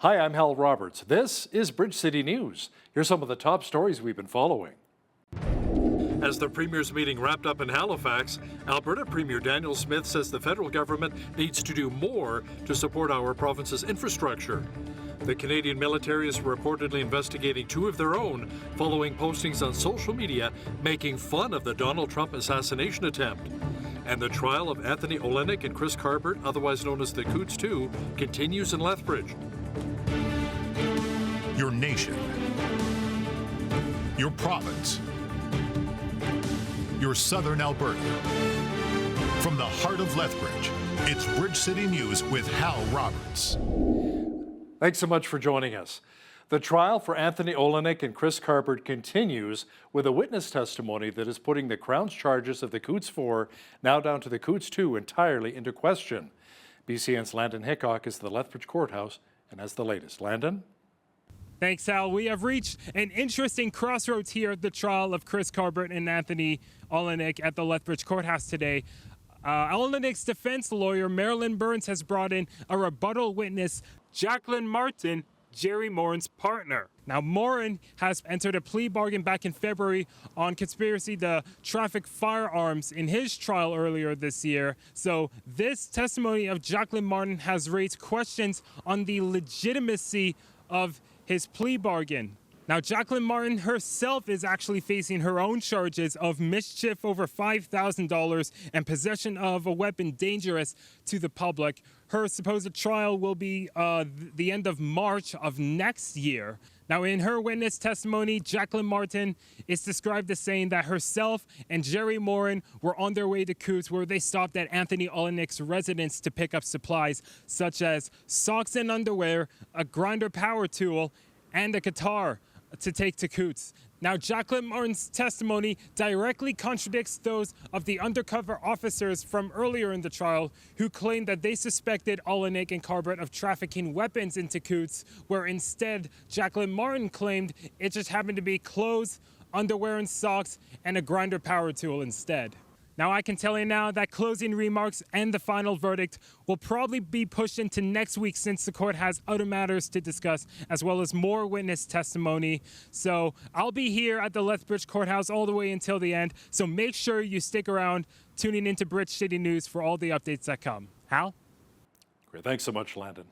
Hi, I'm Hal Roberts. This is Bridge City News. Here's some of the top stories we've been following. As the Premier's meeting wrapped up in Halifax, Alberta Premier Daniel Smith says the federal government needs to do more to support our province's infrastructure. The Canadian military is reportedly investigating two of their own following postings on social media making fun of the Donald Trump assassination attempt. And the trial of Anthony Olenek and Chris Carbert, otherwise known as the Coutts 2, continues in Lethbridge. Your nation, your province, your southern Alberta. From the heart of Lethbridge, it's Bridge City News with Hal Roberts. Thanks so much for joining us. The trial for Anthony Olenek and Chris Carbert continues with a witness testimony that is putting the Crown's charges of the Coutts 4, now down to the Coutts 2, entirely into question. BCN's Landon Hickok is at the Lethbridge Courthouse and has the latest. Landon? Thanks, Hal. We have reached an interesting crossroads here at the trial of Chris Carbert and Anthony Olenek at the Lethbridge Courthouse today. Olenek's defense lawyer, Marilyn Burns, has brought in a rebuttal witness, Jacqueline Martin, Jerry Morin's partner. Now, Morin has entered a plea bargain back in February on conspiracy to traffic firearms in his trial earlier this year. So this testimony of Jacqueline Martin has raised questions on the legitimacy of his plea bargain. Now, Jacqueline Martin herself is actually facing her own charges of mischief over $5,000 and possession of a weapon dangerous to the public. Her supposed trial will be the end of March of next year. Now, in her witness testimony, Jacqueline Martin is described as saying that herself and Jerry Morin were on their way to Coutts, where they stopped at Anthony Olenek's residence to pick up supplies such as socks and underwear, a grinder power tool, and a guitar to take to Coutts. Now, Jacqueline Martin's testimony directly contradicts those of the undercover officers from earlier in the trial who claimed that they suspected Olenek and Carbert of trafficking weapons into Coutts, where instead Jacqueline Martin claimed it just happened to be clothes, underwear and socks, and a grinder power tool instead. Now, I can tell you now that closing remarks and the final verdict will probably be pushed into next week since the court has other matters to discuss, as well as more witness testimony. So I'll be here at the Lethbridge Courthouse all the way until the end. So make sure you stick around, tuning into Bridge City News for all the updates that come. Hal? Great. Thanks so much, Landon.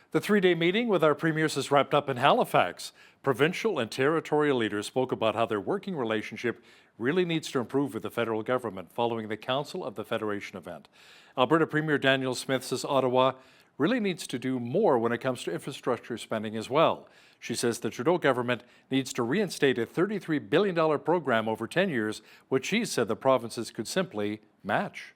The three-day meeting with our premiers is wrapped up in Halifax. Provincial and territorial leaders spoke about how their working relationship really needs to improve with the federal government following the Council of the Federation event. Alberta Premier Daniel Smith says Ottawa really needs to do more when it comes to infrastructure spending as well. She says the Trudeau government needs to reinstate a $33 billion program over 10 years, which she said the provinces could simply match.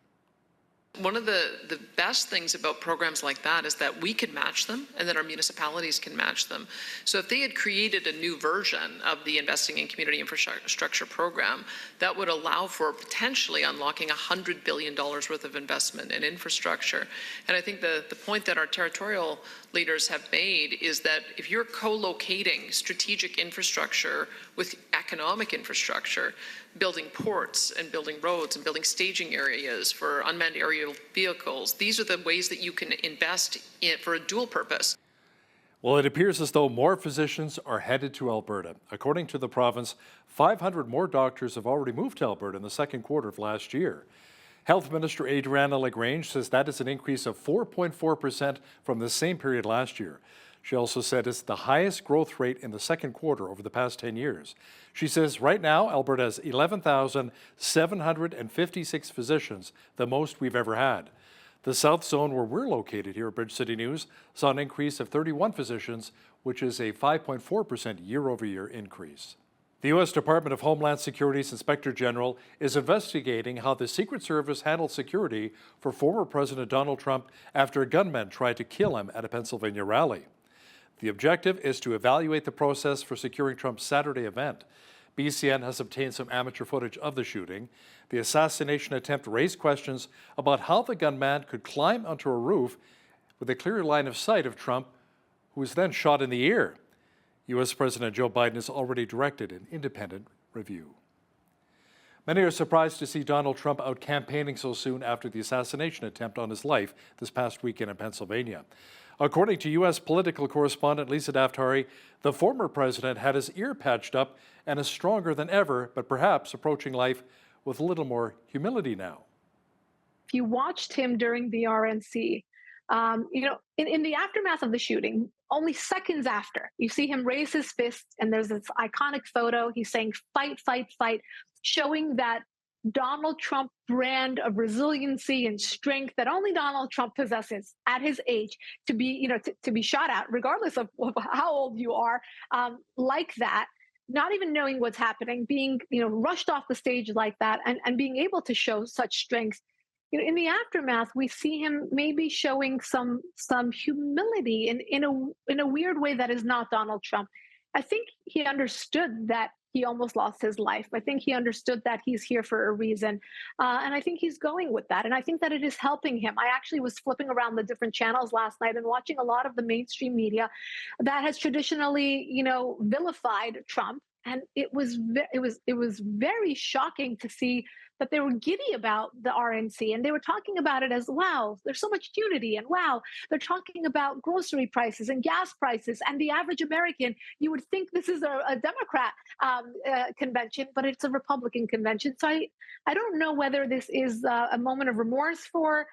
One of the best things about programs like that is that we could match them and that our municipalities can match them. So if they had created a new version of the Investing in Community Infrastructure program, that would allow for potentially unlocking $100 billion worth of investment in infrastructure. And I think the point that our territorial leaders have made is that if you're co-locating strategic infrastructure with economic infrastructure, building ports and building roads and building staging areas for unmanned aerial vehicles, these are the ways that you can invest in for a dual purpose. Well, it appears as though more physicians are headed to Alberta. According to the province, 500 more doctors have already moved to Alberta in the second quarter of last year. Health Minister Adriana LaGrange says that is an increase of 4.4% from the same period last year. She also said it's the highest growth rate in the second quarter over the past 10 years. She says right now, Alberta has 11,756 physicians, the most we've ever had. The South Zone, where we're located here at Bridge City News, saw an increase of 31 physicians, which is a 5.4% year-over-year increase. The U.S. Department of Homeland Security's Inspector General is investigating how the Secret Service handled security for former President Donald Trump after a gunman tried to kill him at a Pennsylvania rally. The objective is to evaluate the process for securing Trump's Saturday event. BCN has obtained some amateur footage of the shooting. The assassination attempt raised questions about how the gunman could climb onto a roof with a clear line of sight of Trump, who was then shot in the ear. U.S. President Joe Biden has already directed an independent review. Many are surprised to see Donald Trump out campaigning so soon after the assassination attempt on his life this past weekend in Pennsylvania. According to U.S. political correspondent Lisa Daftari, the former president had his ear patched up and is stronger than ever, but perhaps approaching life with a little more humility now. If you watched him during the RNC, in the aftermath of the shooting, only seconds after, you see him raise his fist, and there's this iconic photo. He's saying, "Fight, fight, fight," showing that Donald Trump brand of resiliency and strength that only Donald Trump possesses at his age, to be, to be shot at, regardless of how old you are, like that. Not even knowing what's happening, being, rushed off the stage like that, and being able to show such strength. In the aftermath, we see him maybe showing some humility in a weird way that is not Donald Trump. I think he understood that he almost lost his life. I think he understood that he's here for a reason, and I think he's going with that. And I think that it is helping him. I actually was flipping around the different channels last night and watching a lot of the mainstream media that has traditionally, vilified Trump, and it was very shocking to see that they were giddy about the RNC, and they were talking about it as, wow, there's so much unity, and wow, they're talking about grocery prices and gas prices, and the average American. You would think this is a Democrat convention, but it's a Republican convention. So I don't know whether this is a moment of remorse for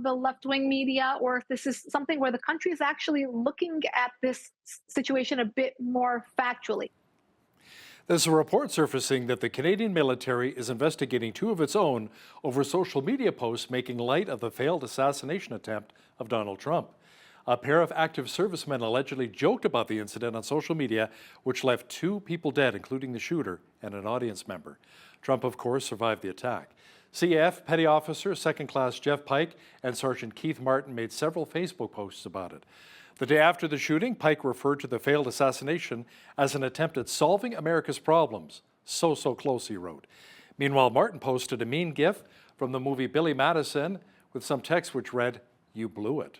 the left-wing media, or if this is something where the country is actually looking at this situation a bit more factually. There's a report surfacing that the Canadian military is investigating two of its own over social media posts making light of the failed assassination attempt of Donald Trump. A pair of active servicemen allegedly joked about the incident on social media, which left 2 people dead, including the shooter and an audience member. Trump, of course, survived the attack. CAF Petty Officer 2nd Class Jeff Pike and Sergeant Keith Martin made several Facebook posts about it. The day after the shooting, Pike referred to the failed assassination as an attempt at solving America's problems. So close, he wrote. Meanwhile, Martin posted a mean gif from the movie Billy Madison with some text which read, "You blew it."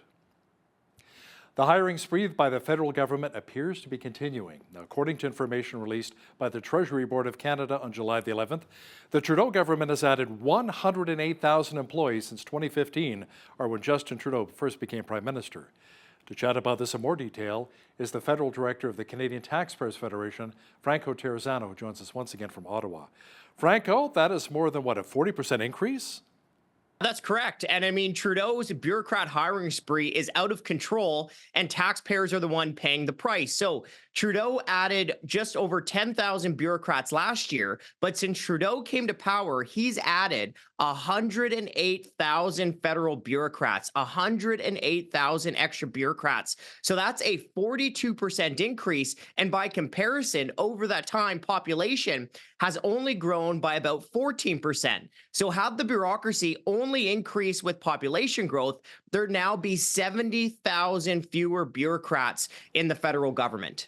The hiring spree by the federal government appears to be continuing. Now, according to information released by the Treasury Board of Canada on July the 11th, the Trudeau government has added 108,000 employees since 2015, or when Justin Trudeau first became Prime Minister. To chat about this in more detail is the federal director of the Canadian Taxpayers Federation, Franco Terrazzano, who joins us once again from Ottawa. Franco, that is more than, a 40% increase? That's correct. And I mean, Trudeau's bureaucrat hiring spree is out of control, and taxpayers are the one paying the price. So Trudeau added just over 10,000 bureaucrats last year, but since Trudeau came to power, he's added 108,000 federal bureaucrats, 108,000 extra bureaucrats. So that's a 42% increase. And by comparison, over that time, population has only grown by about 14%. So had the bureaucracy only increased with population growth, there'd now be 70,000 fewer bureaucrats in the federal government.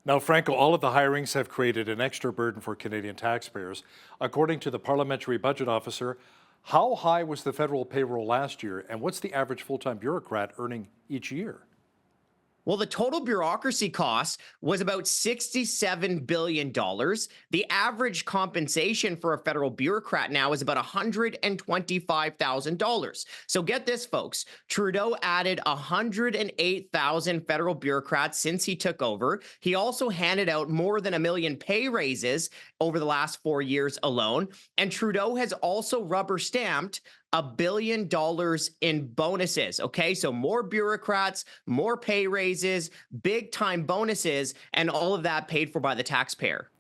Now, Franco, all of the hirings have created an extra burden for Canadian taxpayers. According to the Parliamentary Budget Officer, how high was the federal payroll last year, and what's the average full-time bureaucrat earning each year? Well, the total bureaucracy cost was about $67 billion. The average compensation for a federal bureaucrat now is about $125,000. So get this, folks. Trudeau added 108,000 federal bureaucrats since he took over. He also handed out more than 1 million pay raises over the last 4 years alone. And Trudeau has also rubber stamped $1 billion in bonuses. Okay, so more bureaucrats, more pay raises, big time bonuses, and all of that paid for by the taxpayer.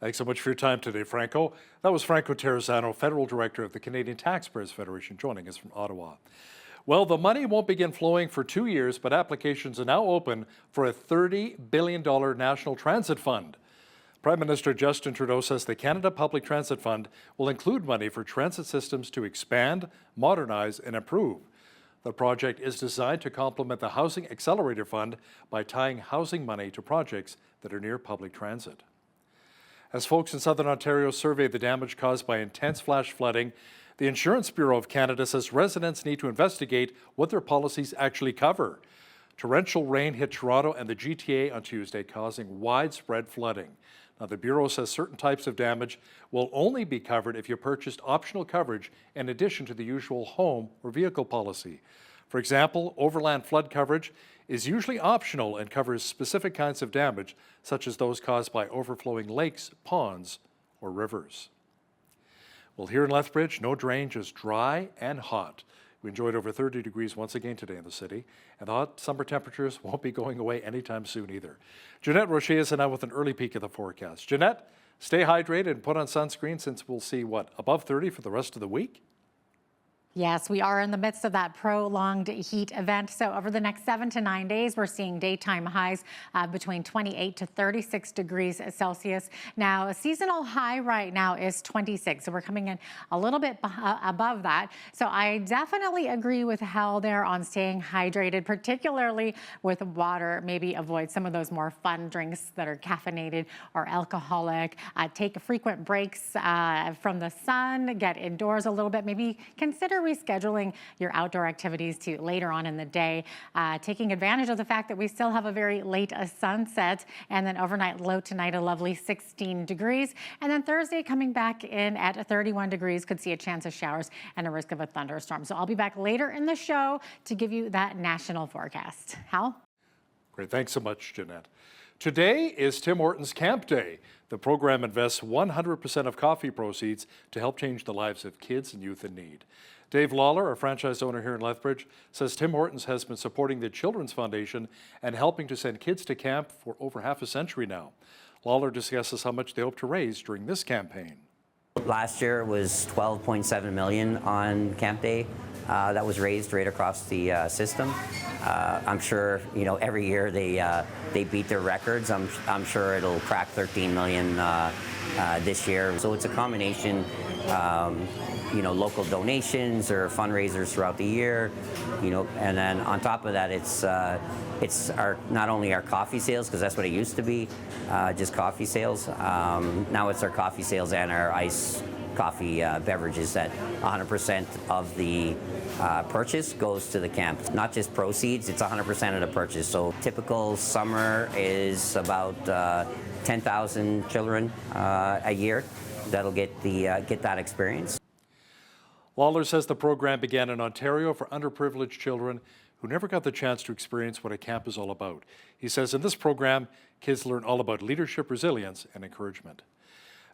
Thanks so much for your time today, Franco. That was Franco Terrazzano, Federal Director of the Canadian Taxpayers Federation, joining us from Ottawa. Well, the money won't begin flowing for 2 years, but applications are now open for a $30 billion National Transit Fund. Prime Minister Justin Trudeau says the Canada Public Transit Fund will include money for transit systems to expand, modernize, and improve. The project is designed to complement the Housing Accelerator Fund by tying housing money to projects that are near public transit. As folks in Southern Ontario survey the damage caused by intense flash flooding, the Insurance Bureau of Canada says residents need to investigate what their policies actually cover. Torrential rain hit Toronto and the GTA on Tuesday, causing widespread flooding. Now, the Bureau says certain types of damage will only be covered if you purchased optional coverage in addition to the usual home or vehicle policy. For example, overland flood coverage is usually optional and covers specific kinds of damage, such as those caused by overflowing lakes, ponds, or rivers. Well, here in Lethbridge, no drain, just dry and hot. We enjoyed over 30 degrees once again today in the city, and the hot summer temperatures won't be going away anytime soon either. Jeanette Rocher is now with an early peek at the forecast. Jeanette, stay hydrated and put on sunscreen since we'll see, above 30 for the rest of the week? Yes, we are in the midst of that prolonged heat event. So over the next 7 to 9 days, we're seeing daytime highs between 28 to 36 degrees Celsius. Now, a seasonal high right now is 26. So we're coming in a little bit above that. So I definitely agree with Hal there on staying hydrated, particularly with water. Maybe avoid some of those more fun drinks that are caffeinated or alcoholic. Take frequent breaks from the sun, get indoors a little bit. Maybe consider rescheduling your outdoor activities to later on in the day, taking advantage of the fact that we still have a very late sunset, and then overnight low tonight a lovely 16 degrees, and then Thursday coming back in at 31 degrees, could see a chance of showers and a risk of a thunderstorm. So I'll be back later in the show to give you that national forecast. Hal? Great, thanks so much, Jeanette. Today is Tim Hortons Camp Day. The program invests 100% of coffee proceeds to help change the lives of kids and youth in need. Dave Lawler, a franchise owner here in Lethbridge, says Tim Hortons has been supporting the Children's Foundation and helping to send kids to camp for over half a century now. Lawler discusses how much they hope to raise during this campaign. Last year was $12.7 million on Camp Day. That was raised right across the system. I'm sure, every year they beat their records. I'm sure it'll crack 13 million this year. So it's a combination, local donations or fundraisers throughout the year, and then on top of that, it's not only our coffee sales, because that's what it used to be, just coffee sales. Now it's our coffee sales and our iced coffee beverages that 100% of the purchase goes to the camp. Not just proceeds, it's 100% of the purchase. So typical summer is about 10,000 children a year that'll get that experience. Lawler says the program began in Ontario for underprivileged children who never got the chance to experience what a camp is all about. He says in this program, kids learn all about leadership, resilience, and encouragement.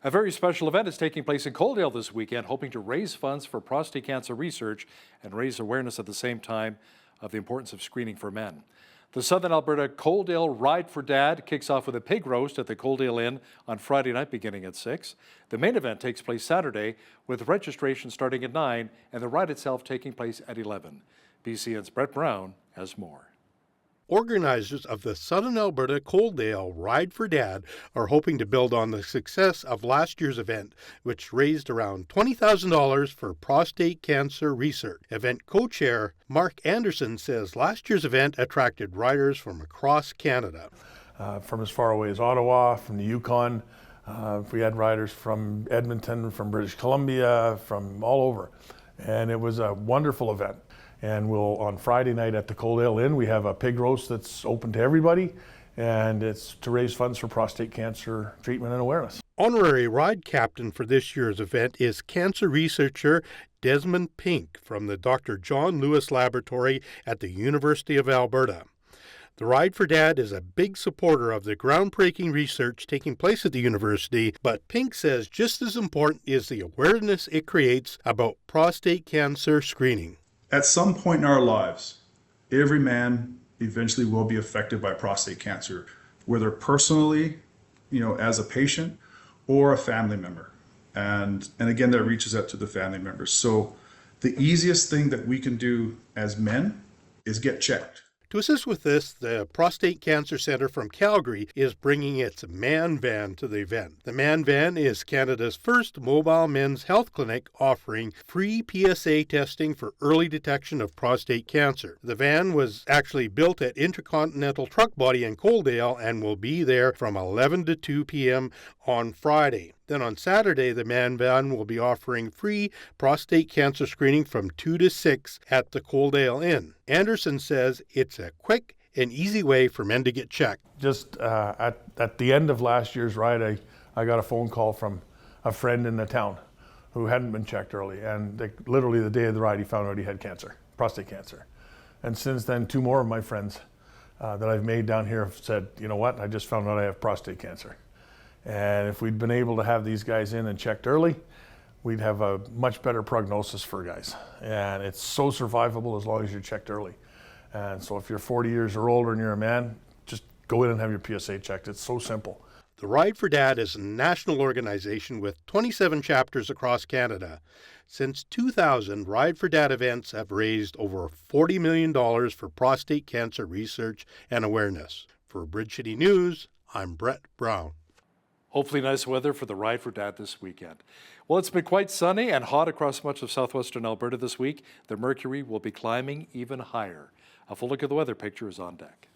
A very special event is taking place in Coaldale this weekend, hoping to raise funds for prostate cancer research and raise awareness at the same time of the importance of screening for men. The Southern Alberta Coaldale Ride for Dad kicks off with a pig roast at the Coaldale Inn on Friday night beginning at 6. The main event takes place Saturday with registration starting at 9 and the ride itself taking place at 11. BCN's Brett Brown has more. Organizers of the Southern Alberta Coaldale Ride for Dad are hoping to build on the success of last year's event, which raised around $20,000 for prostate cancer research. Event co-chair Mark Anderson says last year's event attracted riders from across Canada. From as far away as Ottawa, from the Yukon. We had riders from Edmonton, from British Columbia, from all over. And it was a wonderful event. And on Friday night at the Coaldale Inn, we have a pig roast that's open to everybody, and it's to raise funds for prostate cancer treatment and awareness. Honorary ride captain for this year's event is cancer researcher Desmond Pink from the Dr. John Lewis Laboratory at the University of Alberta. The Ride for Dad is a big supporter of the groundbreaking research taking place at the university, but Pink says just as important is the awareness it creates about prostate cancer screening. At some point in our lives, every man eventually will be affected by prostate cancer, whether personally, as a patient or a family member. And again, that reaches out to the family members. So the easiest thing that we can do as men is get checked. To assist with this, the Prostate Cancer Centre from Calgary is bringing its Man Van to the event. The Man Van is Canada's first mobile men's health clinic offering free PSA testing for early detection of prostate cancer. The van was actually built at Intercontinental Truck Body in Coaldale and will be there from 11 to 2 p.m. on Friday. Then on Saturday, the Man Van will be offering free prostate cancer screening from 2 to 6 at the Coaldale Inn. Anderson says it's a quick and easy way for men to get checked. Just at the end of last year's ride, I got a phone call from a friend in the town who hadn't been checked early. And literally the day of the ride, he found out he had cancer, prostate cancer. And since then, 2 more of my friends that I've made down here have said, you know what, I just found out I have prostate cancer. And if we'd been able to have these guys in and checked early, we'd have a much better prognosis for guys. And it's so survivable as long as you're checked early. And so if you're 40 years or older and you're a man, just go in and have your PSA checked. It's so simple. The Ride for Dad is a national organization with 27 chapters across Canada. Since 2000, Ride for Dad events have raised over $40 million for prostate cancer research and awareness. For Bridge City News, I'm Brett Brown. Hopefully nice weather for the Ride for Dad this weekend. Well, it's been quite sunny and hot across much of southwestern Alberta this week. The mercury will be climbing even higher. A full look at the weather picture is on deck.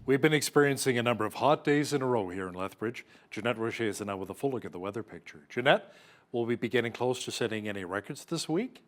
We've been experiencing a number of hot days in a row here in Lethbridge. Jeanette Rocher is now with a full look at the weather picture. Jeanette, will we be getting close to setting any records this week?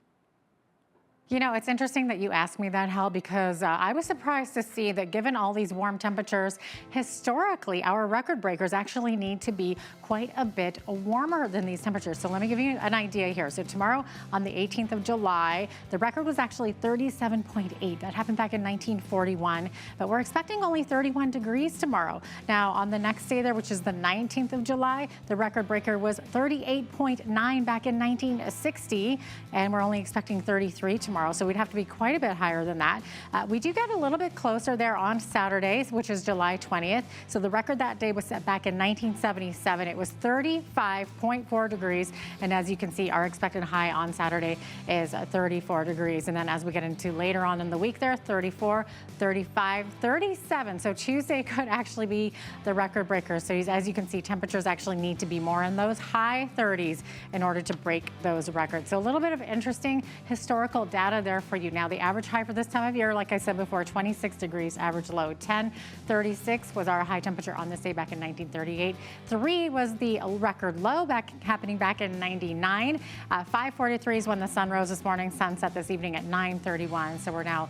You know, it's interesting that you asked me that, Hal, because I was surprised to see that given all these warm temperatures, historically, our record breakers actually need to be quite a bit warmer than these temperatures. So let me give you an idea here. So tomorrow, on the 18th of July, the record was actually 37.8. That happened back in 1941, but we're expecting only 31 degrees tomorrow. Now, on the next day there, which is the 19th of July, the record breaker was 38.9 back in 1960, and we're only expecting 33 tomorrow. So we'd have to be quite a bit higher than that. We do get a little bit closer there on Saturdays, which is July 20th. So the record that day was set back in 1977. It was 35.4 degrees. And as you can see, our expected high on Saturday is 34 degrees. And then as we get into later on in the week there, 34, 35, 37. So Tuesday could actually be the record breaker. So as you can see, temperatures actually need to be more in those high 30s in order to break those records. So a little bit of interesting historical data there for you. Now, the average high for this time of year, like I said before, 26 degrees, average low 10. 36 was our high temperature on this day back in 1938. 3 was the record low happening back in 99. 5:43 is when the sun rose this morning, sunset this evening at 9:31. So we're now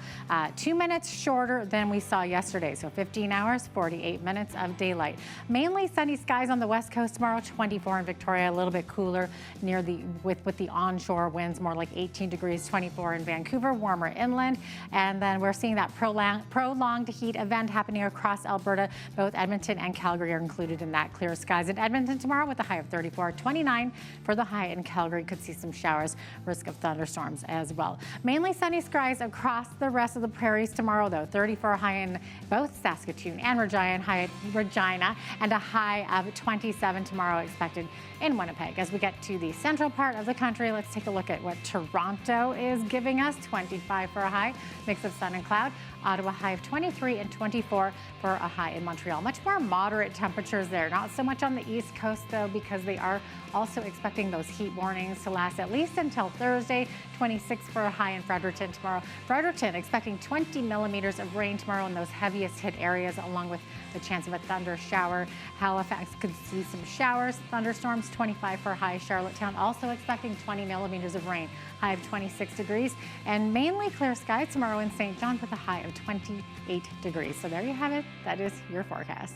2 minutes shorter than we saw yesterday. So 15 hours, 48 minutes of daylight. Mainly sunny skies on the west coast tomorrow, 24 in Victoria, a little bit cooler near the with the onshore winds, more like 18 degrees, 24 in Vancouver, warmer inland. And then we're seeing that prolonged heat event happening across Alberta. Both Edmonton and Calgary are included in that. Clear skies in Edmonton tomorrow with a high of 34, 29 for the high in Calgary. Could see some showers, risk of thunderstorms as well. Mainly sunny skies across the rest of the prairies tomorrow, though. 34 high in both Saskatoon and Regina, and a high of 27 tomorrow expected in Winnipeg. As we get to the central part of the country, let's take a look at what Toronto is giving us. 25 for a high, mix of sun and cloud. Ottawa high of 23 and 24 for a high in Montreal. Much more moderate temperatures there. Not so much on the East Coast, though, because they are also expecting those heat warnings to last at least until Thursday. 26 for a high in Fredericton tomorrow. Fredericton expecting 20 millimeters of rain tomorrow in those heaviest hit areas, along with the chance of a thunder shower. Halifax could see some showers, thunderstorms. 25 for a high. Charlottetown also expecting 20 millimeters of rain. High of 26 degrees, and mainly clear skies tomorrow in St. John with a high of 28 degrees. So there you have it. That is your forecast.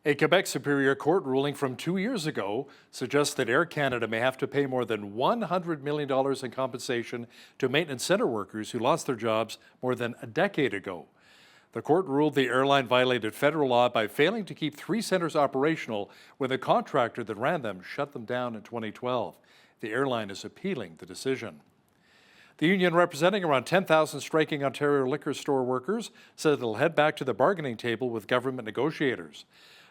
A Quebec Superior Court ruling from 2 years ago suggests that Air Canada may have to pay more than $100 million in compensation to maintenance center workers who lost their jobs more than a decade ago. The court ruled the airline violated federal law by failing to keep 3 centers operational when the contractor that ran them shut them down in 2012. The airline is appealing the decision. The union representing around 10,000 striking Ontario liquor store workers said it'll head back to the bargaining table with government negotiators.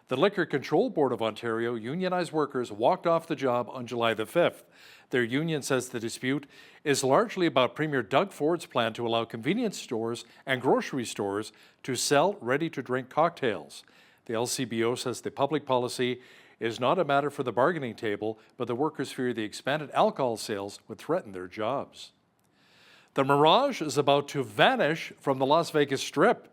The Liquor Control Board of Ontario unionized workers walked off the job on July the 5th. Their union says the dispute is largely about Premier Doug Ford's plan to allow convenience stores and grocery stores to sell ready-to-drink cocktails. The LCBO says the public policy is not a matter for the bargaining table, but the workers fear the expanded alcohol sales would threaten their jobs. The Mirage is about to vanish from the Las Vegas Strip.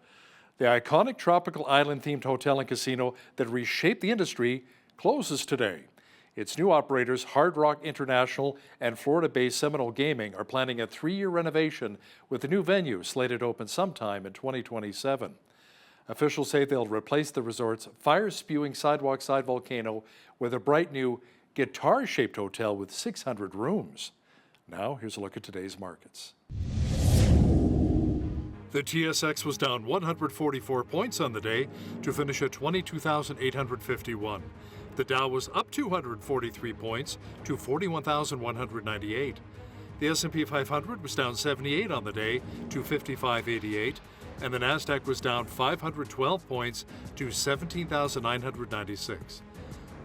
The iconic tropical island-themed hotel and casino that reshaped the industry closes today. Its new operators, Hard Rock International and Florida-based Seminole Gaming, are planning a 3-year renovation with the new venue slated to open sometime in 2027. Officials say they'll replace the resort's fire-spewing sidewalk-side volcano with a bright new guitar-shaped hotel with 600 rooms. Now, here's a look at today's markets. The TSX was down 144 points on the day to finish at 22,851. The Dow was up 243 points to 41,198. The S&P 500 was down 78 on the day to 5588, and the Nasdaq was down 512 points to 17,996.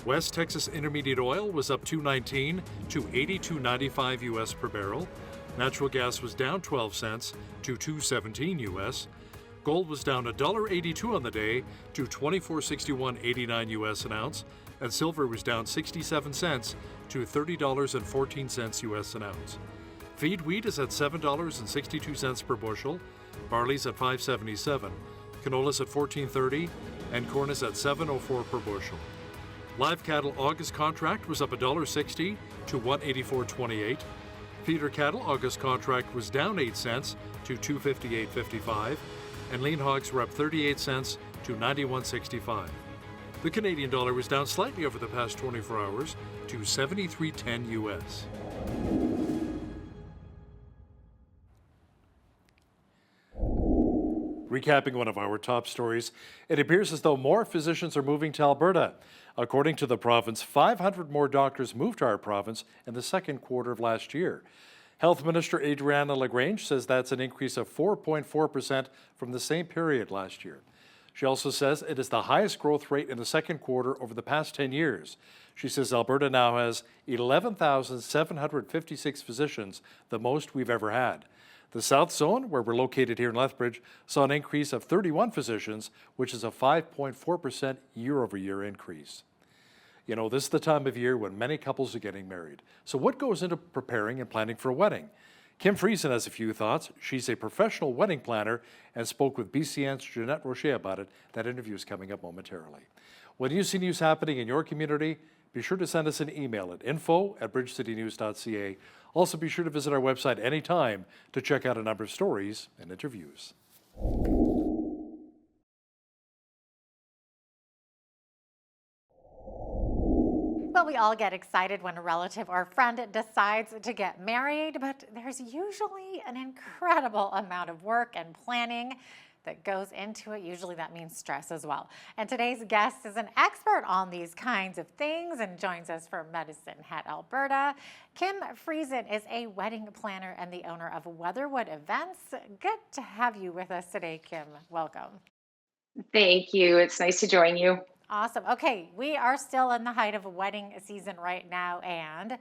West Texas Intermediate Oil was up 219 to 82.95 US per barrel. Natural gas was down 12 cents to 217 US. Gold was down $1.82 on the day to 24.61.89 US an ounce, and silver was down 67 cents to $30.14 US an ounce. Feed wheat is at $7.62 per bushel, barley's at $5.77, canola's at $14.30, and corn is at $7.04 per bushel. Live cattle August contract was up $1.60 to $184.28. Feeder cattle August contract was down 8 cents to $258.55, and lean hogs were up 38 cents to $91.65. The Canadian dollar was down slightly over the past 24 hours to 73.10 US. Recapping one of our top stories, it appears as though more physicians are moving to Alberta. According to the province, 500 more doctors moved to our province in the second quarter of last year. Health Minister Adriana LaGrange says that's an increase of 4.4% from the same period last year. She also says it is the highest growth rate in the second quarter over the past 10 years. She says Alberta now has 11,756 physicians, the most we've ever had. The South Zone, where we're located here in Lethbridge, saw an increase of 31 physicians, which is a 5.4% year-over-year increase. You know, this is the time of year when many couples are getting married. So what goes into preparing and planning for a wedding? Kim Friesen has a few thoughts. She's a professional wedding planner and spoke with BCN's Jeanette Rocher about it. That interview is coming up momentarily. When you see news happening in your community, be sure to send us an email at info@bridgecitynews.ca. Also, be sure to visit our website anytime to check out a number of stories and interviews. Well, we all get excited when a relative or friend decides to get married, but there's usually an incredible amount of work and planning that goes into it. Usually that means stress as well. And today's guest is an expert on these kinds of things and joins us from Medicine Hat, Alberta. Kim Friesen is a wedding planner and the owner of Weatherwood Events. Good to have you with us today, Kim. Welcome. Thank you. It's nice to join you. Awesome. Okay, we are still in the height of wedding season right now, and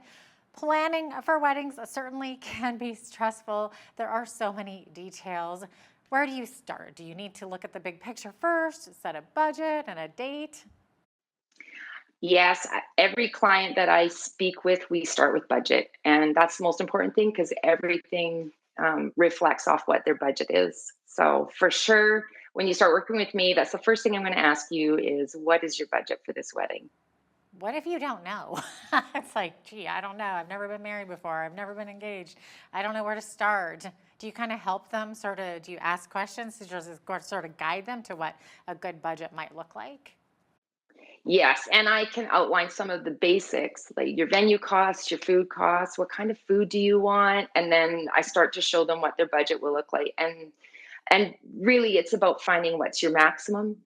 planning for weddings certainly can be stressful. There are so many details. Where do you start? Do you need to look at the big picture first, set a budget and a date? Yes, every client that I speak with, we start with budget. And that's the most important thing because everything reflects off what their budget is. So for sure, when you start working with me, that's the first thing I'm going to ask you is, what is your budget for this wedding? What if you don't know? It's like, gee, I don't know. I've never been married before. I've never been engaged. I don't know where to start. Do you kind of help them do you ask questions to just sort of guide them to what a good budget might look like? Yes, and I can outline some of the basics, like your venue costs, your food costs, what kind of food do you want? And then I start to show them what their budget will look like. And really it's about finding what's your maximum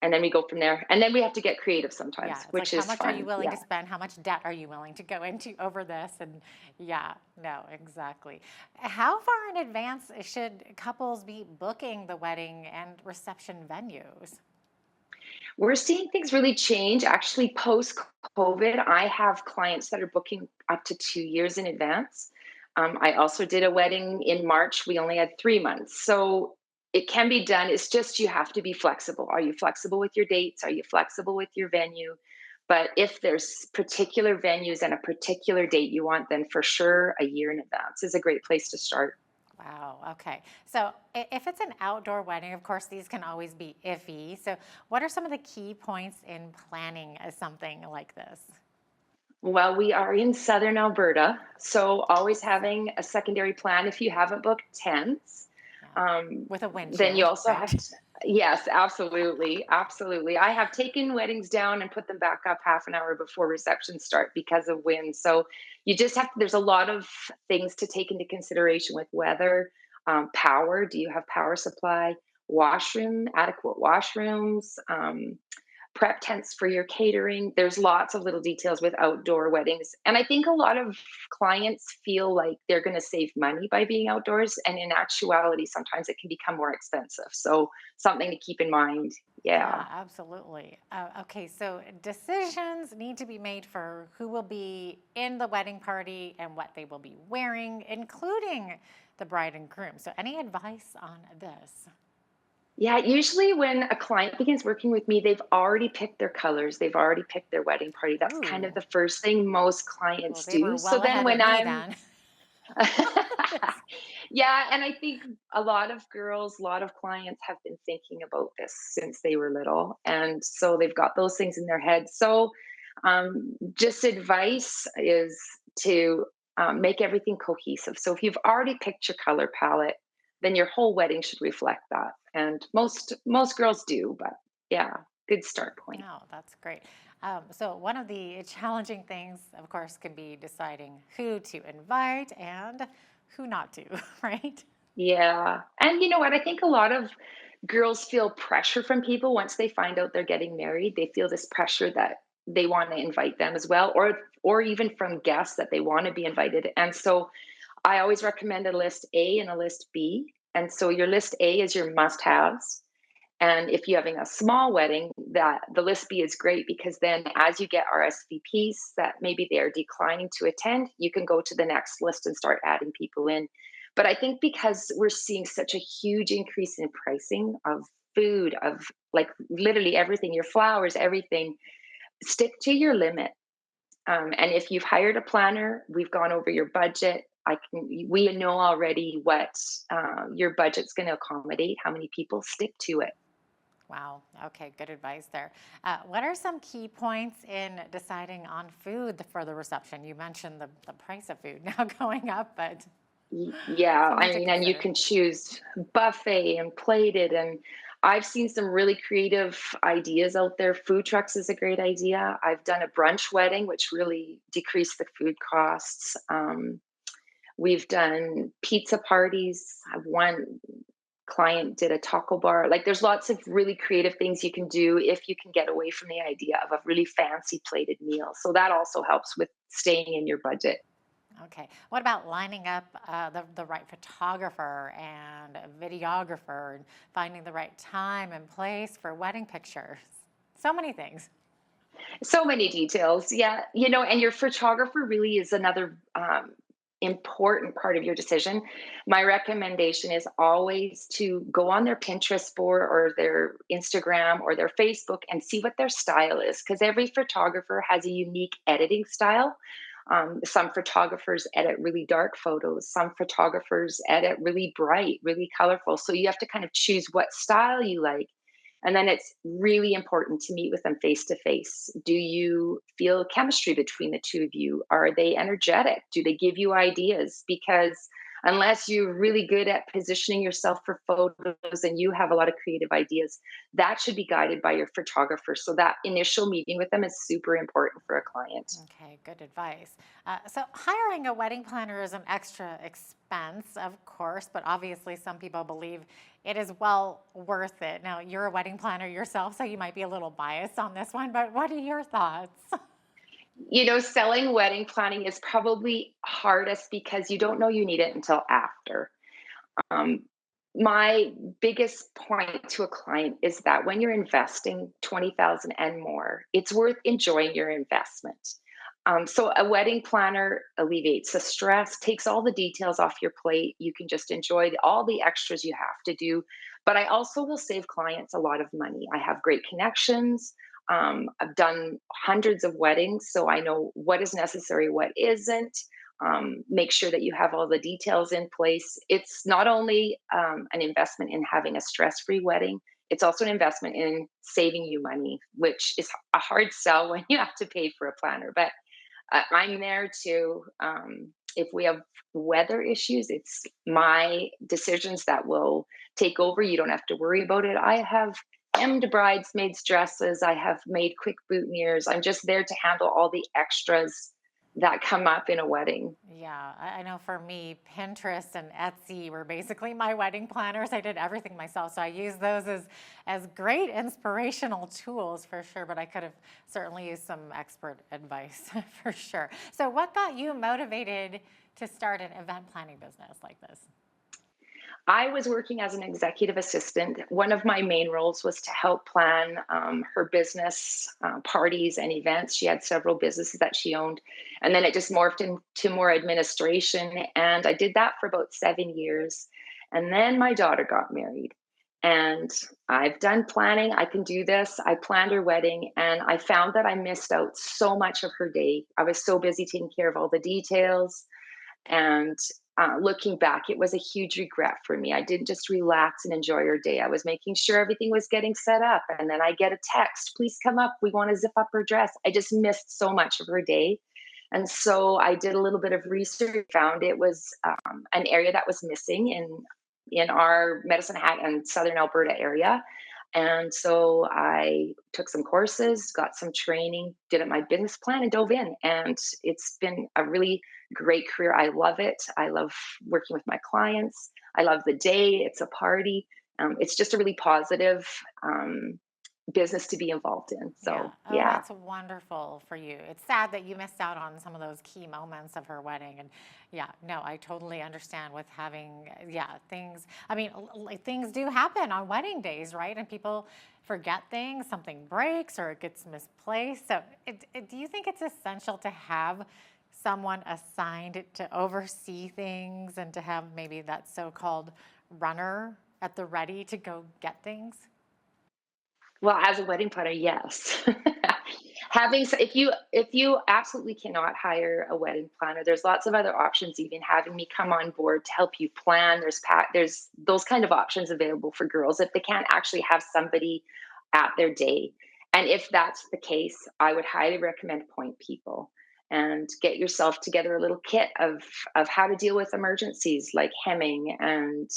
and then we go from there. And then we have to get creative sometimes, Yeah, which like is how much fun. are you willing to spend? How much debt are you willing to go into over this? And yeah, no, exactly. How far in advance should couples be booking the wedding and reception venues? We're seeing things really change. Actually, post-COVID, I have clients that are booking up to 2 years in advance. I also did a wedding in March. We only had 3 months. So it can be done. It's just you have to be flexible. Are you flexible with your dates? Are you flexible with your venue? But if there's particular venues and a particular date you want, then for sure a year in advance is a great place to start. Wow. Okay. So if it's an outdoor wedding, of course, these can always be iffy. So what are some of the key points in planning something like this? Well, we are in Southern Alberta, so always having a secondary plan if you haven't booked tents. With a Then you windshield, also have right? to, yes, absolutely, absolutely. I have taken weddings down and put them back up half an hour before receptions start because of wind. So you just have to, there's a lot of things to take into consideration with weather, power. Do you have power supply? Washroom, adequate washrooms, prep tents for your catering. There's lots of little details with outdoor weddings. And I think a lot of clients feel like they're going to save money by being outdoors. And in actuality, sometimes it can become more expensive. So something to keep in mind. Yeah. Yeah, absolutely. Okay, so decisions need to be made for who will be in the wedding party and what they will be wearing, including the bride and groom. So, any advice on this? Yeah, usually when a client begins working with me, they've already picked their colors, they've already picked their wedding party. That's kind of Ooh, the first thing most well, clients they do. were So well then ahead of when me I'm then. yeah, and I think a lot of girls, a lot of clients have been thinking about this since they were little. And so they've got those things in their head. So just advice is to make everything cohesive. So if you've already picked your color palette, then your whole wedding should reflect that. And most girls do, but yeah, good start point. Oh, that's great. So, one of the challenging things, of course, can be deciding who to invite and who not to, right? Yeah. And you know what? I think a lot of girls feel pressure from people once they find out they're getting married. They feel this pressure that they want to invite them as well, or even from guests that they want to be invited. And so I always recommend a list A and a list B. And so your list A is your must-haves. And if you're having a small wedding, that the list B is great because then as you get RSVPs that maybe they're declining to attend, you can go to the next list and start adding people in. But I think because we're seeing such a huge increase in pricing of food, of like literally everything, your flowers, everything, stick to your limit. And if you've hired a planner, we've gone over your budget. We know already what your budget's going to accommodate, how many people stick to it. Wow. Okay, good advice there. What are some key points in deciding on food for the reception? You mentioned the price of food now going up, but Yeah, something I to mean, and you consider. can choose buffet and plated, and I've seen some really creative ideas out there. Food trucks is a great idea. I've done a brunch wedding, which really decreased the food costs. We've done pizza parties. One client did a taco bar. Like, there's lots of really creative things you can do if you can get away from the idea of a really fancy plated meal. So that also helps with staying in your budget. Okay. What about lining up the right photographer and videographer and finding the right time and place for wedding pictures? So many things. So many details. Yeah. And your photographer really is another important part of your decision. My recommendation is always to go on their Pinterest board or their Instagram or their Facebook and see what their style is, because every photographer has a unique editing style. Some photographers edit really dark photos, some photographers edit really bright, really colorful. So you have to kind of choose what style you like. And then it's really important to meet with them face to face. Do you feel chemistry between the two of you? Are they energetic? Do they give you ideas? Because unless you're really good at positioning yourself for photos and you have a lot of creative ideas, that should be guided by your photographer. So that initial meeting with them is super important for a client. Okay, good advice. So, hiring a wedding planner is an extra expense, of course, but obviously some people believe it is well worth it. Now, you're a wedding planner yourself, so you might be a little biased on this one, but what are your thoughts? Selling wedding planning is probably hardest because you don't know you need it until after. Um, my biggest point to a client is that when you're investing 20,000 and more, it's worth enjoying your investment. So a wedding planner alleviates the stress, takes all the details off your plate. You can just enjoy all the extras you have to do. But I also will save clients a lot of money. I have great connections. I've done hundreds of weddings, so I know what is necessary, what isn't. Make sure that you have all the details in place. It's not only an investment in having a stress free wedding, it's also an investment in saving you money, which is a hard sell when you have to pay for a planner. But I'm there to if we have weather issues, it's my decisions that will take over. You don't have to worry about it. I have hemmed bridesmaids' dresses. I have made quick boutonnieres. I'm just there to handle all the extras that come up in a wedding. Yeah, I know for me, Pinterest and Etsy were basically my wedding planners. I did everything myself. So I use those as great inspirational tools for sure, but I could have certainly used some expert advice for sure. So what got you motivated to start an event planning business like this? I was working as an executive assistant. One of my main roles was to help plan her business parties and events. She had several businesses that she owned. And then it just morphed into more administration. And I did that for about 7 years. And then my daughter got married. And I've done planning. I can do this. I planned her wedding and I found that I missed out so much of her day. I was so busy taking care of all the details. And looking back, it was a huge regret for me. I didn't just relax and enjoy her day. I was making sure everything was getting set up. And then I get a text, please come up. We want to zip up her dress. I just missed so much of her day. And so I did a little bit of research, found it was an area that was missing in our Medicine Hat and Southern Alberta area. And so I took some courses, got some training, did my business plan, and dove in. And it's been a really great career. I love it. I love working with my clients. I love the day. It's a party. It's just a really positive business to be involved in. So, Yeah. Oh, yeah. that's wonderful for you. It's sad that you missed out on some of those key moments of her wedding. And yeah, no, I totally understand with having, things. I mean, like things do happen on wedding days, right? And people forget things, something breaks or it gets misplaced. So do you think it's essential to have someone assigned to oversee things and to have maybe that so-called runner at the ready to go get things? Well, as a wedding planner, yes. If you absolutely cannot hire a wedding planner, there's lots of other options. Even having me come on board to help you plan. There's those kind of options available for girls if they can't actually have somebody at their day. And if that's the case, I would highly recommend point people and get yourself together a little kit of how to deal with emergencies like hemming and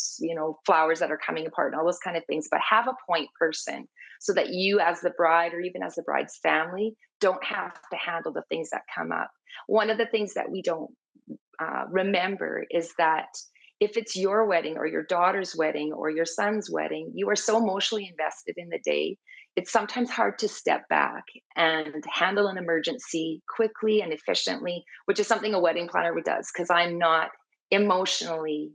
flowers that are coming apart and all those kind of things. But have a point person so that you as the bride or even as the bride's family don't have to handle the things that come up. One of the things that we don't remember is that if it's your wedding or your daughter's wedding or your son's wedding, you are so emotionally invested in the day. It's sometimes hard to step back and handle an emergency quickly and efficiently, which is something a wedding planner does because I'm not emotionally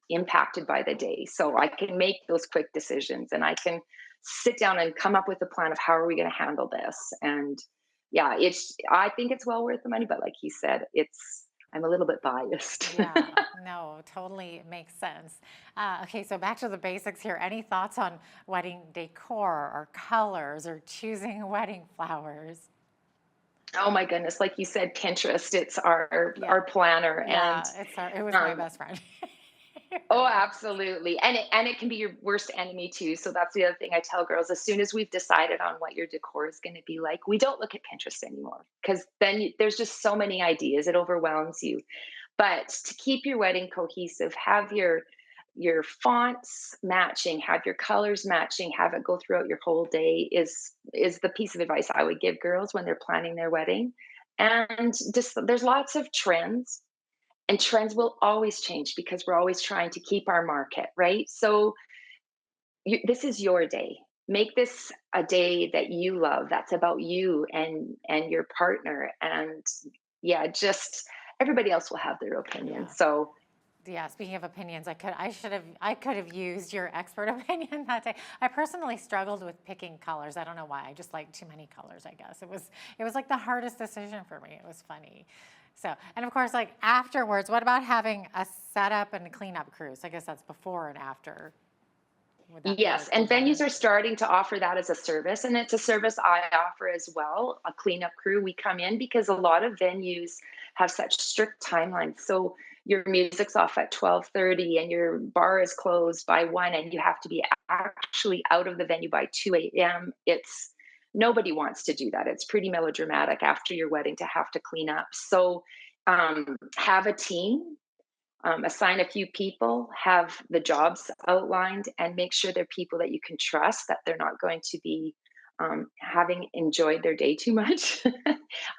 impacted by the day. So I can make those quick decisions and I can sit down and come up with a plan of how are we going to handle this. And yeah, I think it's well worth the money, but like he said, I'm a little bit biased. Yeah, no, totally makes sense. Okay, so back to the basics here. Any thoughts on wedding decor or colors or choosing wedding flowers? Oh my goodness, like you said, Pinterest, it's our planner. Yeah, And it was my best friend. oh, absolutely. And it can be your worst enemy too. So that's the other thing I tell girls. As soon as we've decided on what your decor is going to be like, we don't look at Pinterest anymore because then there's just so many ideas. It overwhelms you. But to keep your wedding cohesive, have your fonts matching, have your colors matching, have it go throughout your whole day is the piece of advice I would give girls when they're planning their wedding. And just there's lots of trends and trends will always change because we're always trying to keep our market, right? So this is your day. Make this a day that you love, that's about you and your partner. And yeah, just everybody else will have their opinion. Yeah. So Yeah, speaking of opinions, I could have used your expert opinion that day. I personally struggled with picking colors. I don't know why. I just like too many colors, I guess. It was like the hardest decision for me. It was funny. So, and of course, like afterwards, what about having a setup and cleanup cruise? I guess that's before and after. Would that be yes, like and venues combined? are starting to offer that as a service, and it's a service I offer as well. A cleanup crew, we come in because a lot of venues have such strict timelines. So your music's off at 12:30 and your bar is closed by 1 and you have to be actually out of the venue by 2 a.m. It's nobody wants to do that. It's pretty melodramatic after your wedding to have to clean up. So have a team, assign a few people, have the jobs outlined, and make sure they're people that you can trust, that they're not going to be having enjoyed their day too much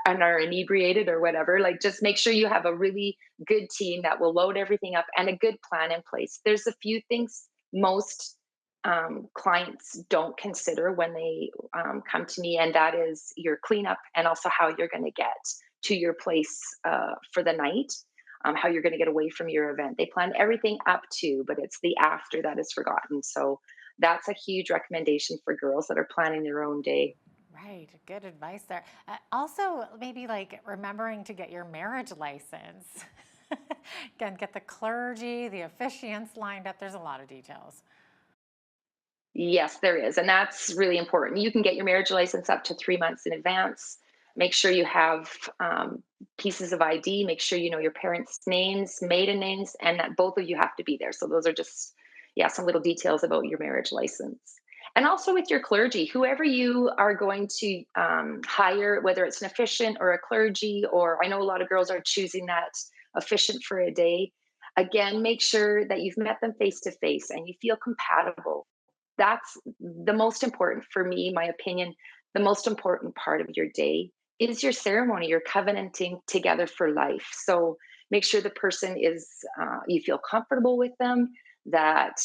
and are inebriated or whatever. Like, just make sure you have a really good team that will load everything up and a good plan in place. There's a few things most clients don't consider when they come to me, and that is your cleanup and also how you're going to get to your place for the night, how you're going to get away from your event. They plan everything up to, but it's the after that is forgotten. So that's a huge recommendation for girls that are planning their own day. Right, good advice there. Also, maybe like remembering to get your marriage license. Again, get the clergy, the officiants lined up. There's a lot of details. Yes, there is. And that's really important. You can get your marriage license up to 3 months in advance. Make sure you have pieces of ID. Make sure you know your parents' names, maiden names, and that both of you have to be there. So those are just, yeah, some little details about your marriage license. And also with your clergy, whoever you are going to hire, whether it's an officiant or a clergy, or I know a lot of girls are choosing that officiant for a day. Again, make sure that you've met them face to face and you feel compatible. That's the most important for me, my opinion. The most important part of your day is your ceremony. You're covenanting together for life. So make sure the person is, you feel comfortable with them, that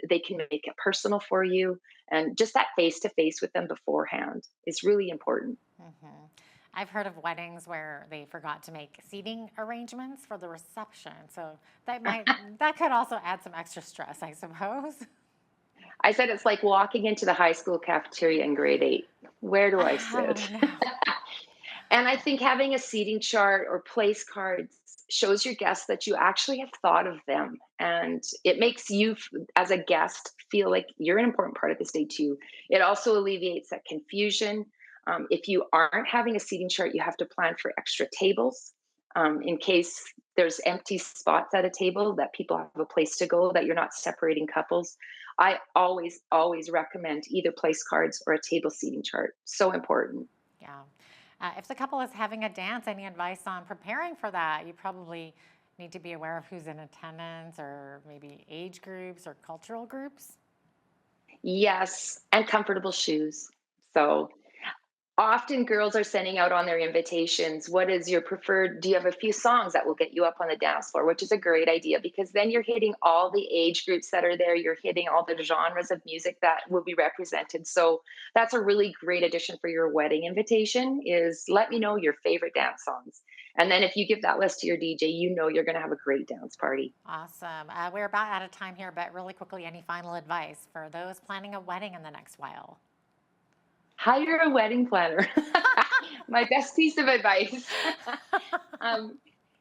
they can make it personal for you. And just that face to face with them beforehand is really important. Mm-hmm. I've heard of weddings where they forgot to make seating arrangements for the reception. So that could also add some extra stress, I suppose. I said it's like walking into the high school cafeteria in grade 8. Where do I Oh sit? no. And I think having a seating chart or place cards shows your guests that you actually have thought of them. And it makes you, as a guest, feel like you're an important part of this day too. It also alleviates that confusion. If you aren't having a seating chart, you have to plan for extra tables in case there's empty spots at a table, that people have a place to go, that you're not separating couples. I always, always recommend either place cards or a table seating chart. So important. Yeah. If the couple is having a dance, any advice on preparing for that? You probably need to be aware of who's in attendance, or maybe age groups or cultural groups. Yes, and comfortable shoes. So often girls are sending out on their invitations, what is your preferred? Do you have a few songs that will get you up on the dance floor? Which is a great idea, because then you're hitting all the age groups that are there. You're hitting all the genres of music that will be represented. So that's a really great addition for your wedding invitation, is let me know your favorite dance songs. And then if you give that list to your DJ, you know you're going to have a great dance party. Awesome. We're about out of time here, but really quickly, any final advice for those planning a wedding in the next while? Hire a wedding planner. My best piece of advice.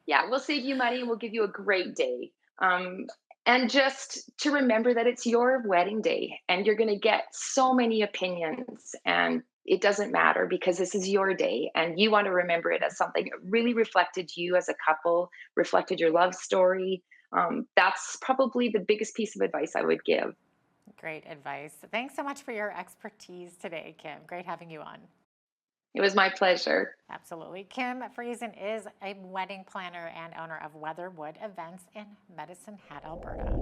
Yeah, we'll save you money and we'll give you a great day. And just to remember that it's your wedding day and you're going to get so many opinions, and it doesn't matter because this is your day and you want to remember it as something that really reflected you as a couple, reflected your love story. That's probably the biggest piece of advice I would give. Great advice. Thanks so much for your expertise today, Kim. Great having you on. It was my pleasure. Absolutely. Kim Friesen is a wedding planner and owner of Weatherwood Events in Medicine Hat, Alberta.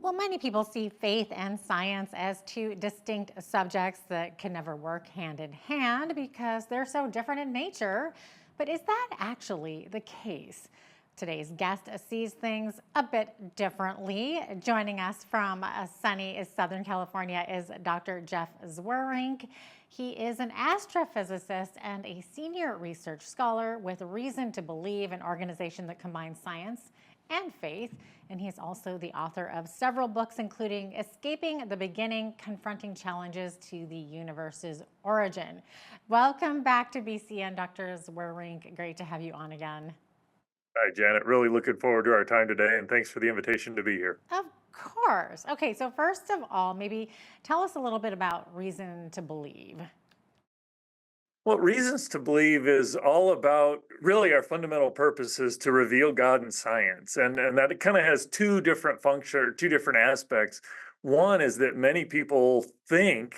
Well, many people see faith and science as two distinct subjects that can never work hand in hand because they're so different in nature. But is that actually the case? Today's guest sees things a bit differently. Joining us from sunny Southern California is Dr. Jeff Zweerink. He is an astrophysicist and a senior research scholar with Reason to Believe, an organization that combines science and faith. And he's also the author of several books, including Escaping the Beginning, Confronting Challenges to the Universe's Origin. Welcome back to BCN, Dr. Zweerink. Great to have you on again. Hi, Janet. Really looking forward to our time today, and thanks for the invitation to be here. Of course. Okay, so first of all, maybe tell us a little bit about Reason to Believe. Well, Reasons to Believe is all about really our fundamental purpose is to reveal God in science. And that it kind of has two different functions, two different aspects. One is that many people think,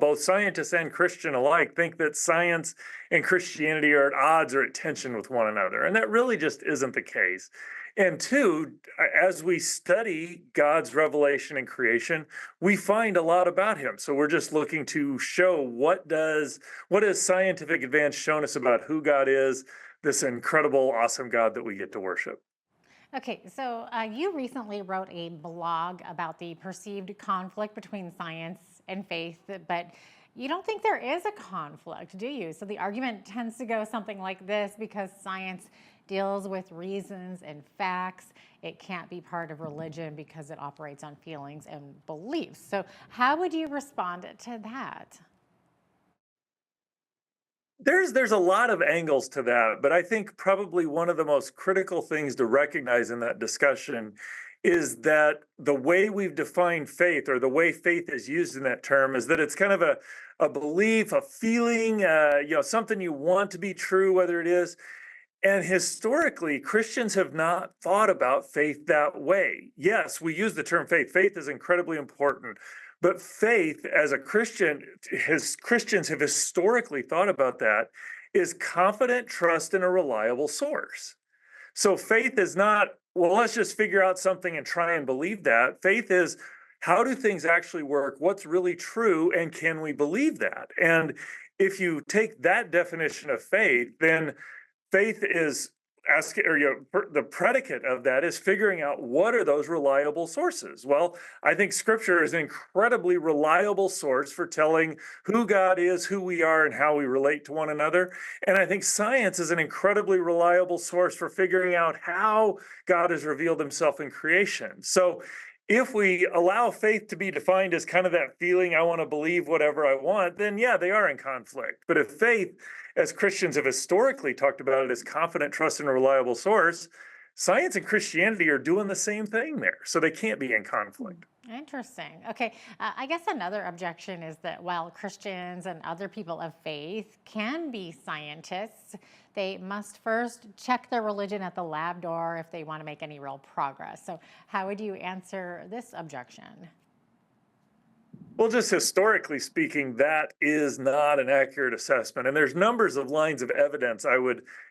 both scientists and Christian alike, think that science and Christianity are at odds or at tension with one another. And that really just isn't the case. And two, as we study God's revelation and creation, we find a lot about him. So we're just looking to show what has scientific advance shown us about who God is, this incredible, awesome God that we get to worship. Okay, so you recently wrote a blog about the perceived conflict between science and faith, but you don't think there is a conflict, do you? So the argument tends to go something like this: because science deals with reasons and facts, it can't be part of religion because it operates on feelings and beliefs. So how would you respond to that? There's a lot of angles to that, but I think probably one of the most critical things to recognize in that discussion is that the way we've defined faith, or the way faith is used in that term, is that it's kind of a belief, a feeling, something you want to be true, whether it is. And historically, Christians have not thought about faith that way. Yes, we use the term faith. Faith is incredibly important. But faith, as a Christian, Christians have historically thought about that, is confident trust in a reliable source. So faith is not, well, let's just figure out something and try and believe that. Faith is, how do things actually work? What's really true? And can we believe that? And if you take that definition of faith, then faith is asking, or the predicate of that is figuring out what are those reliable sources. Well, I think Scripture is an incredibly reliable source for telling who God is, who we are, and how we relate to one another. And I think science is an incredibly reliable source for figuring out how God has revealed himself in creation. So if we allow faith to be defined as kind of that feeling, I want to believe whatever I want, then yeah, they are in conflict. But if faith, as Christians have historically talked about it, as confident trust in a reliable source, science and Christianity are doing the same thing there. So they can't be in conflict. Interesting. Okay. I guess another objection is that while Christians and other people of faith can be scientists, they must first check their religion at the lab door if they want to make any real progress. So how would you answer this objection? Well, just historically speaking, that is not an accurate assessment. And there's numbers of lines of evidence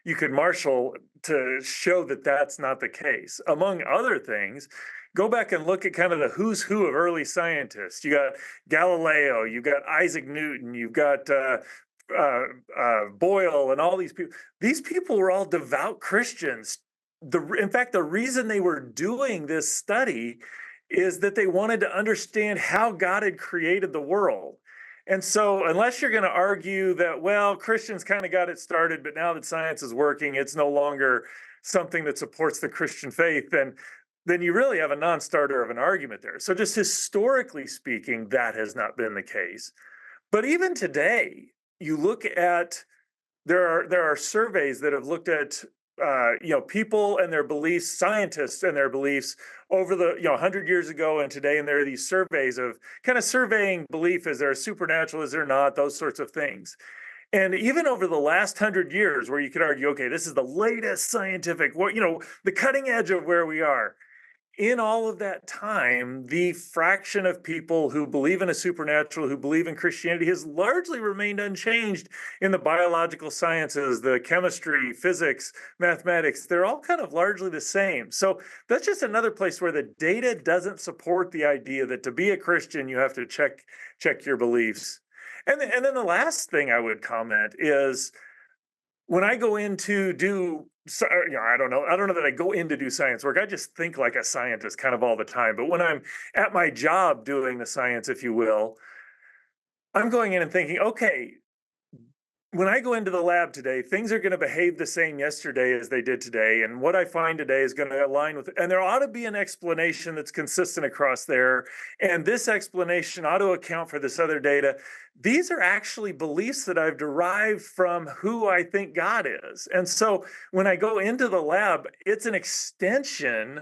you could marshal to show that that's not the case. Among other things, go back and look at kind of the who's who of early scientists. You got Galileo, you got Isaac Newton, you've got Boyle, and all these people. These people were all devout Christians. In fact, the reason they were doing this study is that they wanted to understand how God had created the world. And so unless you're going to argue that, well, Christians kind of got it started, but now that science is working, it's no longer something that supports the Christian faith, then you really have a non-starter of an argument there. So just historically speaking, that has not been the case. But even today, you look at, there are surveys that have looked at people and their beliefs, scientists and their beliefs over the 100 years ago and today, and there are these surveys of kind of surveying belief: is there a supernatural, is there not, those sorts of things. And even over the last 100 years, where you could argue, okay, this is the latest scientific, the cutting edge of where we are. In all of that time, the fraction of people who believe in a supernatural, who believe in Christianity, has largely remained unchanged in the biological sciences, the chemistry, physics, mathematics. They're all kind of largely the same. So that's just another place where the data doesn't support the idea that to be a Christian, you have to check your beliefs. And then the last thing I would comment is, when I go in to do, I don't know that I go in to do science work. I just think like a scientist kind of all the time. But when I'm at my job doing the science, if you will, I'm going in and thinking, okay, when I go into the lab today, things are going to behave the same yesterday as they did today. And what I find today is going to align with it. And there ought to be an explanation that's consistent across there. And this explanation ought to account for this other data. These are actually beliefs that I've derived from who I think God is. And so when I go into the lab, it's an extension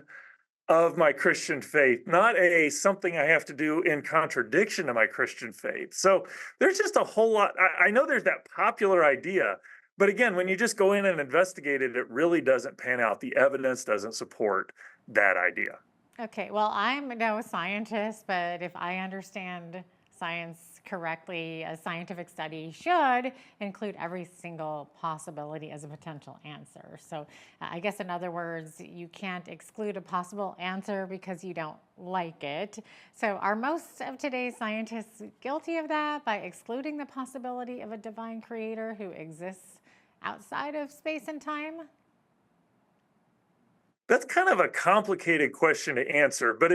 of my Christian faith, not something I have to do in contradiction to my Christian faith. So there's just a whole lot. I know there's that popular idea, but again, when you just go in and investigate it, it really doesn't pan out. The evidence doesn't support that idea. Okay, well, I'm no scientist, but if I understand science correctly, a scientific study should include every single possibility as a potential answer. So I guess in other words, you can't exclude a possible answer because you don't like it. So are most of today's scientists guilty of that by excluding the possibility of a divine creator who exists outside of space and time? That's kind of a complicated question to answer, but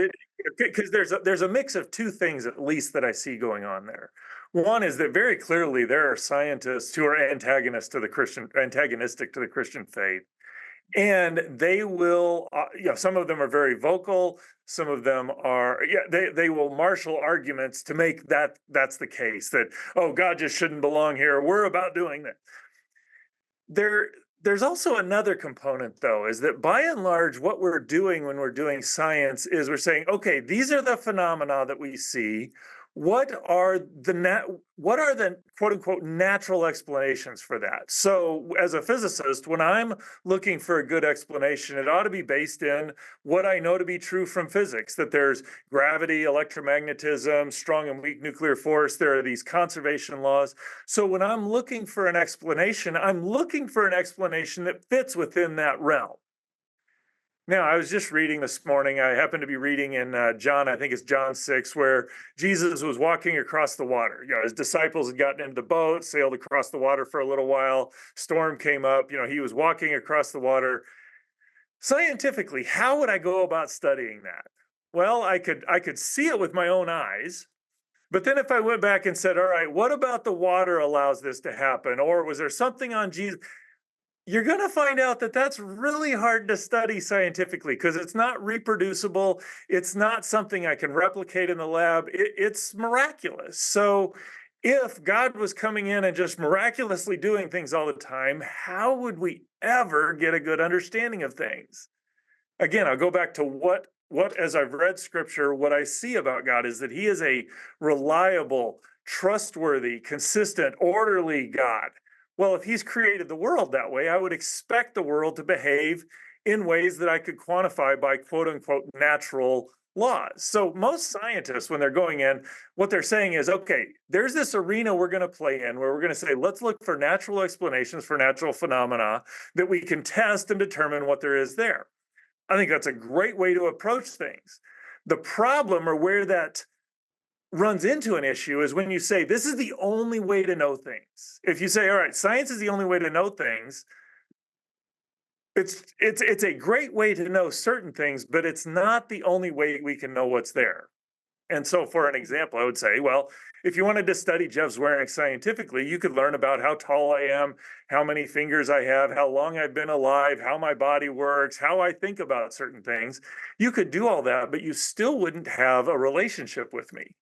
because there's a mix of two things at least that I see going on there. One is that very clearly there are scientists who are antagonistic to the Christian faith, and they will, some of them are very vocal. Some of them are, they will marshal arguments to make that's the case, that, oh, God just shouldn't belong here. We're about doing that. There's also another component, though, is that by and large, what we're doing when we're doing science is we're saying, okay, these are the phenomena that we see. What are the quote unquote natural explanations for that? So as a physicist, when I'm looking for a good explanation, it ought to be based in what I know to be true from physics, that there's gravity, electromagnetism, strong and weak nuclear force, there are these conservation laws. So when I'm looking for an explanation, I'm looking for an explanation that fits within that realm. Now, I was just reading this morning, I happened to be reading in John, I think it's John 6, where Jesus was walking across the water. His disciples had gotten into the boat, sailed across the water for a little while, storm came up, he was walking across the water. Scientifically, how would I go about studying that? Well, I could see it with my own eyes, but then if I went back and said, all right, what about the water allows this to happen? Or was there something on Jesus? You're going to find out that that's really hard to study scientifically because it's not reproducible. It's not something I can replicate in the lab. It's miraculous. So if God was coming in and just miraculously doing things all the time, how would we ever get a good understanding of things? Again, I'll go back to what as I've read scripture, what I see about God is that he is a reliable, trustworthy, consistent, orderly God. Well, if he's created the world that way, I would expect the world to behave in ways that I could quantify by quote unquote natural laws. So most scientists, when they're going in, what they're saying is, okay, there's this arena we're going to play in where we're going to say, let's look for natural explanations for natural phenomena that we can test and determine what there is there. I think that's a great way to approach things. The problem, or where that runs into an issue, is when you say this is the only way to know things. If you say, all right, science is the only way to know things, it's a great way to know certain things, but it's not the only way we can know what's there. And so for an example, I would say, well, if you wanted to study Jeff Zwerig scientifically, you could learn about how tall I am, how many fingers I have, how long I've been alive, how my body works, how I think about certain things. You could do all that, but you still wouldn't have a relationship with me.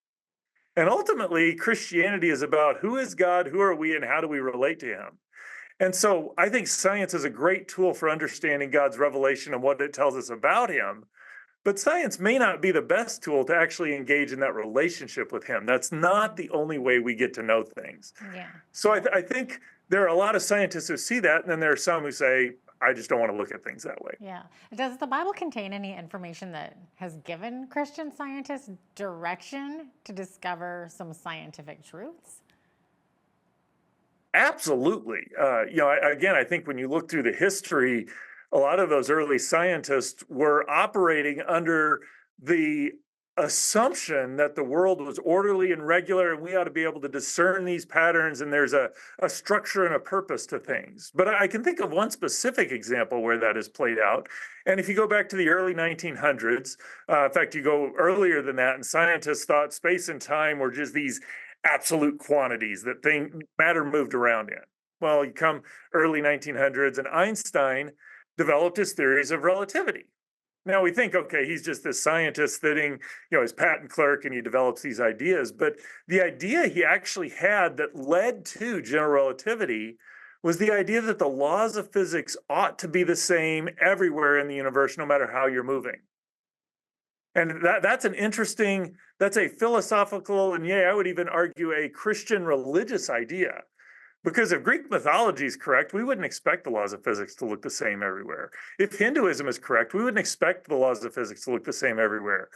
And ultimately, Christianity is about who is God, who are we, and how do we relate to him? And so I think science is a great tool for understanding God's revelation and what it tells us about him. But science may not be the best tool to actually engage in that relationship with him. That's not the only way we get to know things. Yeah. So I think there are a lot of scientists who see that, and then there are some who say, I just don't want to look at things that way. Yeah. Does the Bible contain any information that has given Christian scientists direction to discover some scientific truths? Absolutely. Again, I think when you look through the history, a lot of those early scientists were operating under the assumption that the world was orderly and regular, and we ought to be able to discern these patterns, and there's a structure and a purpose to things. But I can think of one specific example where that is played out. And if you go back to the early 1900s, in fact, you go earlier than that, and scientists thought space and time were just these absolute quantities that matter moved around in. Well, you come early 1900s, and Einstein developed his theories of relativity. Now we think, okay, he's just this scientist sitting, his patent clerk, and he develops these ideas. But the idea he actually had that led to general relativity was the idea that the laws of physics ought to be the same everywhere in the universe, no matter how you're moving. And that's a philosophical, and I would even argue a Christian religious idea, Because if Greek mythology is correct, we wouldn't expect the laws of physics to look the same everywhere. If Hinduism is correct, we wouldn't expect the laws of physics to look the same everywhere.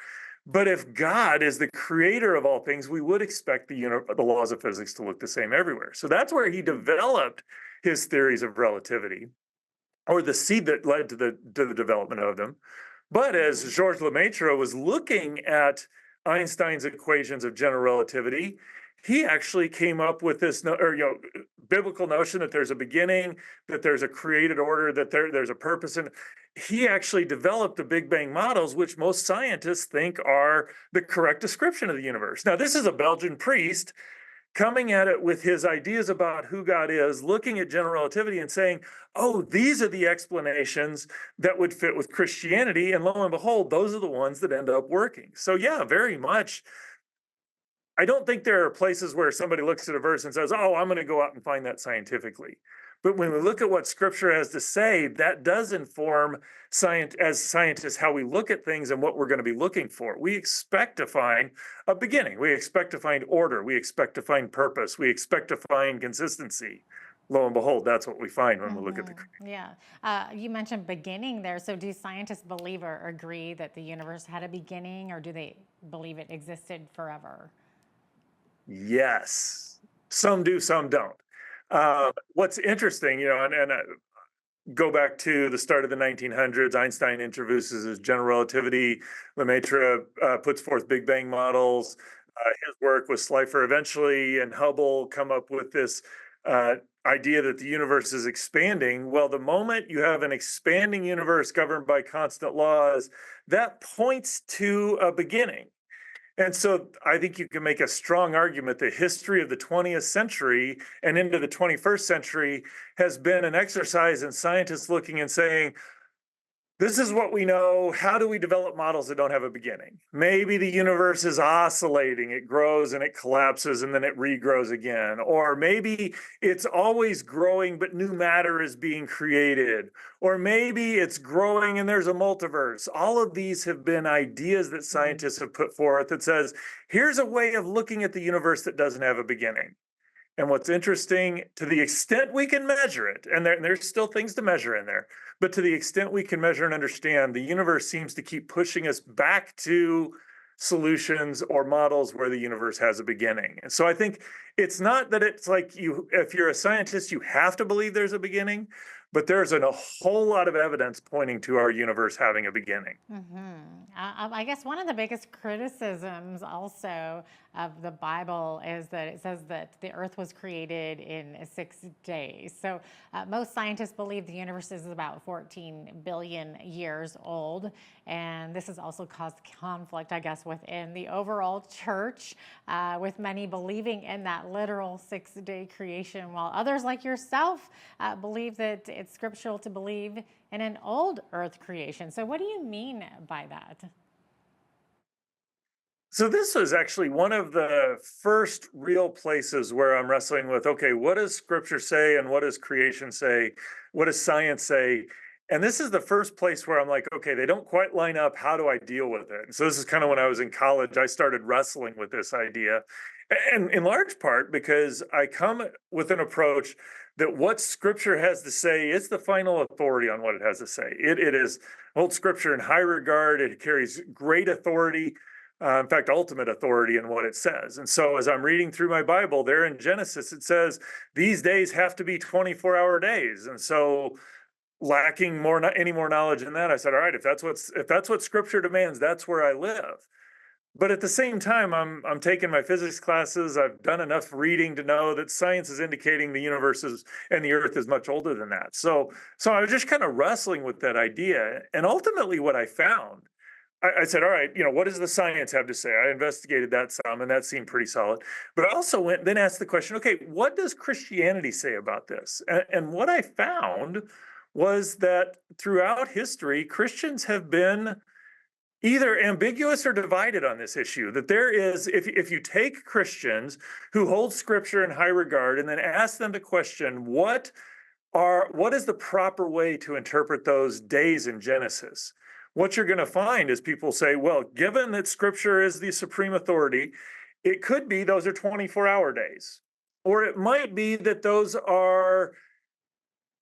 But if God is the creator of all things, we would expect the laws of physics to look the same everywhere. So that's where he developed his theories of relativity, or the seed that led to the development of them. But as Georges Lemaitre was looking at Einstein's equations of general relativity, he actually came up with this, biblical notion that there's a beginning, that there's a created order, that there's a purpose. And he actually developed the Big Bang models, which most scientists think are the correct description of the universe. Now, this is a Belgian priest coming at it with his ideas about who God is, looking at general relativity and saying, oh, these are the explanations that would fit with Christianity. And lo and behold, those are the ones that end up working. So yeah, very much. I don't think there are places where somebody looks at a verse and says, oh, I'm going to go out and find that scientifically. But when we look at what Scripture has to say, that does inform as scientists how we look at things and what we're going to be looking for. We expect to find a beginning. We expect to find order. We expect to find purpose. We expect to find consistency. Lo and behold, that's what we find when we look at the creation. Yeah. You mentioned beginning there. So do scientists believe or agree that the universe had a beginning, or do they believe it existed forever? Yes. Some do, some don't. What's interesting, and go back to the start of the 1900s, Einstein introduces his general relativity. Lemaitre puts forth Big Bang models. His work with Schleifer eventually, and Hubble come up with this idea that the universe is expanding. Well, the moment you have an expanding universe governed by constant laws, that points to a beginning. And so I think you can make a strong argument that history of the 20th century and into the 21st century has been an exercise in scientists looking and saying, this is what we know. How do we develop models that don't have a beginning? Maybe the universe is oscillating. It grows and it collapses and then it regrows again. Or maybe it's always growing, but new matter is being created. Or maybe it's growing and there's a multiverse. All of these have been ideas that scientists have put forth that says, here's a way of looking at the universe that doesn't have a beginning. And what's interesting, to the extent we can measure it, and there's still things to measure in there, but to the extent we can measure and understand, the universe seems to keep pushing us back to solutions or models where the universe has a beginning. And so I think it's not that it's like if you're a scientist, you have to believe there's a beginning, but there's a whole lot of evidence pointing to our universe having a beginning. I guess one of the biggest criticisms also of the Bible is that it says that the earth was created in 6 days. So most scientists believe the universe is about 14 billion years old. And this has also caused conflict, I guess, within the overall church, with many believing in that literal 6-day creation, while others like yourself believe that it's scriptural to believe in an old earth creation. So what do you mean by that? So this was actually one of the first real places where I'm wrestling with, okay, what does Scripture say and what does creation say? What does science say? And this is the first place where I'm like, okay, they don't quite line up. How do I deal with it? And so this is kind of when I was in college, I started wrestling with this idea. And in large part because I come with an approach that what Scripture has to say is the final authority on what it has to say. It is holds Scripture in high regard. It carries great authority. In fact, ultimate authority in what it says. And so as I'm reading through my Bible, there in Genesis, it says, these days have to be 24-hour days. And so lacking any more knowledge in that, I said, all right, if that's what Scripture demands, that's where I live. But at the same time, I'm taking my physics classes. I've done enough reading to know that science is indicating the universe and the earth is much older than that. So I was just kind of wrestling with that idea. And ultimately what I found, I said, all right, what does the science have to say? I investigated that some, and that seemed pretty solid. But I also then asked the question, okay, what does Christianity say about this? And what I found was that throughout history, Christians have been either ambiguous or divided on this issue. That there is, if you take Christians who hold Scripture in high regard and then ask them to question what is the proper way to interpret those days in Genesis, what you're going to find is people say, well, given that Scripture is the supreme authority, it could be those are 24-hour days. Or it might be that those are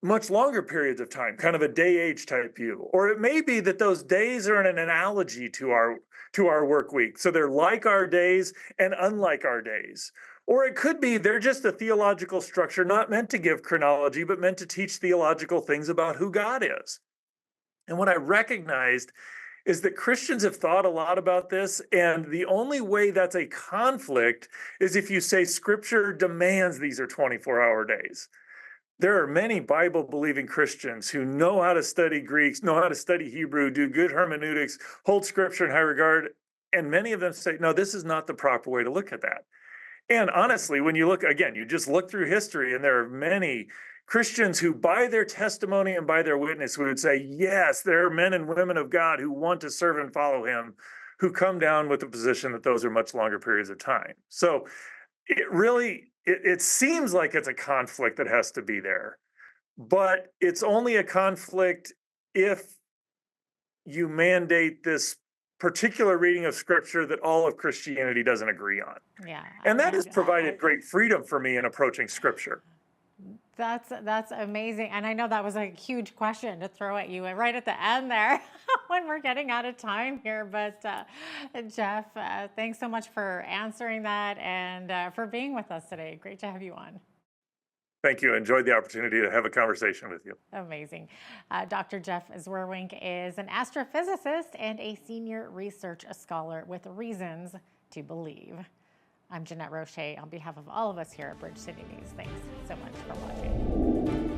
much longer periods of time, kind of a day age type view. Or it may be that those days are an analogy to our work week. So they're like our days and unlike our days. Or it could be they're just a theological structure not meant to give chronology, but meant to teach theological things about who God is. And what I recognized is that Christians have thought a lot about this, and the only way that's a conflict is if you say Scripture demands these are 24-hour days. There are many Bible-believing Christians who know how to study Greek, know how to study Hebrew, do good hermeneutics, hold Scripture in high regard, and many of them say, no, this is not the proper way to look at that. And honestly, when you look, again, you just look through history, and there are many Christians who, by their testimony and by their witness, would say, yes, there are men and women of God who want to serve and follow him, who come down with the position that those are much longer periods of time. So it really, it seems like it's a conflict that has to be there, but it's only a conflict if you mandate this particular reading of Scripture that all of Christianity doesn't agree on. Yeah. And that has provided great freedom for me in approaching Scripture. That's amazing. And I know that was a huge question to throw at you right at the end there when we're getting out of time here. But Jeff, thanks so much for answering that and for being with us today. Great to have you on. Thank you. I enjoyed the opportunity to have a conversation with you. Amazing. Dr. Jeff Zwerwink is an astrophysicist and a senior research scholar with reasons to believe. I'm Jeanette Roche on behalf of all of us here at Bridge City News. Thanks so much for watching.